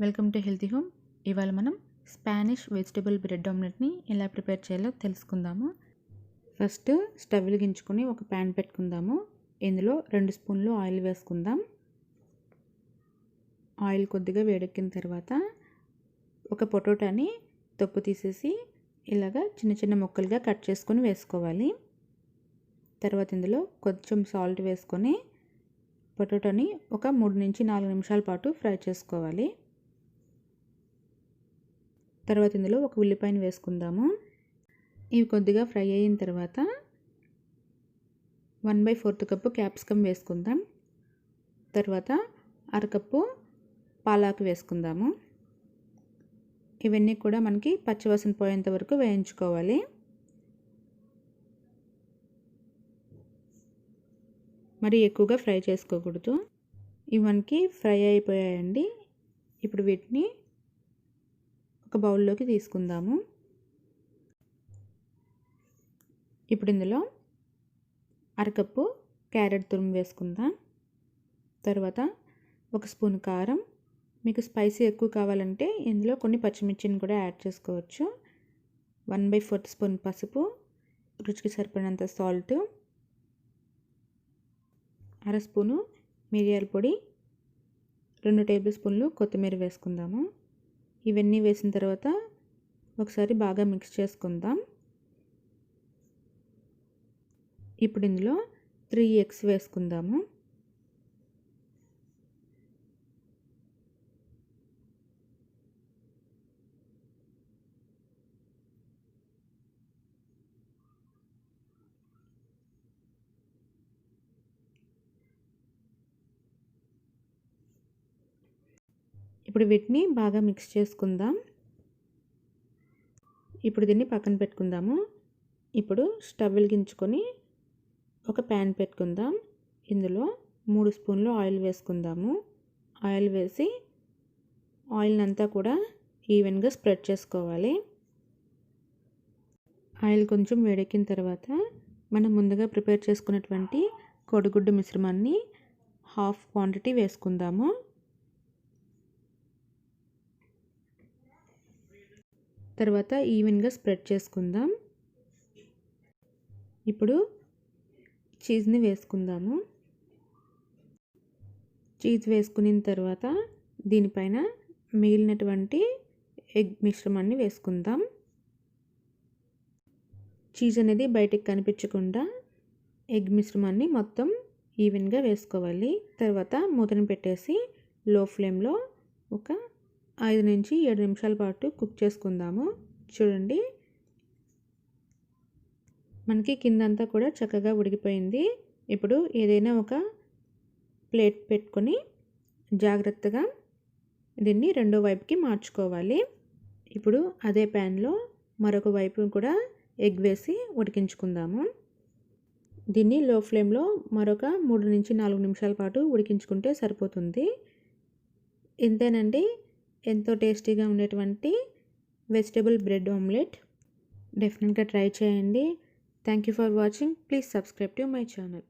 Welcome to healthy home. ఇవాళ మనం Spanish vegetable bread ఆమ్లెట్ని ఎలా ప్రిపేర్ చేయాలో తెలుసుకుందాము. ఫస్ట్ స్టవ్ వెలిగించుకొని ఒక ప్యాన్ పెట్టుకుందాము. ఇందులో 2 స్పూన్లు ఆయిల్ వేసుకుందాం. ఆయిల్ కొద్దిగా వేడెక్కిన తర్వాత ఒక పొటాటోని తొక్కు తీసేసి ఇలాగా చిన్న చిన్న ముక్కలుగా కట్ చేసుకొని వేసుకోవాలి. తర్వాత ఇందులో కొంచెం సాల్ట్ వేసుకొని పొటాటోని ఒక 3 నుంచి 4 నిమిషాల పాటు ఫ్రై చేసుకోవాలి. తర్వాత ఇందులో ఒక ఉల్లిపాయను వేసుకుందాము. ఇవి కొద్దిగా ఫ్రై అయిన తర్వాత 1/4 కప్పు క్యాప్సికమ్ వేసుకుందాం. తర్వాత అరకప్పు పాలాకు వేసుకుందాము. ఇవన్నీ కూడా మనకి పచ్చివాసన పోయేంత వరకు వేయించుకోవాలి. మరి ఎక్కువగా ఫ్రై చేసుకోకూడదు. ఇవి మనకి ఫ్రై అయిపోయాయండి. ఇప్పుడు వీటిని ఒక బౌల్లోకి తీసుకుందాము. ఇప్పుడు ఇందులో అరకప్పు క్యారెట్ తురుము వేసుకుందాం. తర్వాత 1 స్పూన్ కారం, మీకు స్పైసీ ఎక్కువ కావాలంటే ఇందులో కొన్ని పచ్చిమిర్చిని కూడా యాడ్ చేసుకోవచ్చు. 1/4 స్పూన్ పసుపు, రుచికి సరిపడినంత సాల్ట్, 1/2 స్పూను మిరియాల పొడి, 2 టేబుల్ స్పూన్లు కొత్తిమీర వేసుకుందాము. ఇవన్నీ వేసిన తర్వాత ఒకసారి బాగా మిక్స్ చేసుకుందాం. ఇప్పుడు ఇందులో 3 ఎగ్స్ వేసుకుందాము. ఇప్పుడు వీటిని బాగా మిక్స్ చేసుకుందాం. ఇప్పుడు దీన్ని పక్కన పెట్టుకుందాము. ఇప్పుడు స్టవ్ వెలిగించుకొని ఒక ప్యాన్ పెట్టుకుందాం. ఇందులో 3 స్పూన్లు ఆయిల్ వేసుకుందాము. ఆయిల్ వేసి ఆయిల్ అంతా కూడా ఈవెన్గా స్ప్రెడ్ చేసుకోవాలి. ఆయిల్ కొంచెం వేడెక్కిన తర్వాత మనం ముందుగా ప్రిపేర్ చేసుకున్నటువంటి కోడిగుడ్డు మిశ్రమాన్ని హాఫ్ క్వాంటిటీ వేసుకుందాము. తర్వాత ఈవెన్గా స్ప్రెడ్ చేసుకుందాం. ఇప్పుడు చీజ్ని వేసుకుందాము. చీజ్ వేసుకున్న తర్వాత దీనిపైన మిగిలినటువంటి ఎగ్ మిశ్రమాన్ని వేసుకుందాం. చీజ్ అనేది బయటికి కనిపించకుండా ఎగ్ మిశ్రమాన్ని మొత్తం ఈవెన్గా వేసుకోవాలి. తర్వాత మూతను పెట్టేసి లో ఫ్లేమ్లో ఒక 5 నుంచి 7 నిమిషాల పాటు కుక్ చేసుకుందాము. చూడండి, మనకి కిందంతా కూడా చక్కగా ఉడికిపోయింది. ఇప్పుడు ఏదైనా ఒక ప్లేట్ పెట్టుకొని జాగ్రత్తగా దీన్ని రెండో వైపుకి మార్చుకోవాలి. ఇప్పుడు అదే ప్యాన్లో మరొక వైపు కూడా ఎగ్ వేసి ఉడికించుకుందాము. దీన్ని లో ఫ్లేమ్లో మరొక 3 నుంచి 4 నిమిషాల పాటు ఉడికించుకుంటే సరిపోతుంది. ఇంతేనండి, ఎంతో టేస్టీగా ఉండేటువంటి వెజిటబుల్ బ్రెడ్ ఆమ్లెట్. డెఫినెట్గా ట్రై చేయండి. Thank you for watching. Please subscribe to my channel.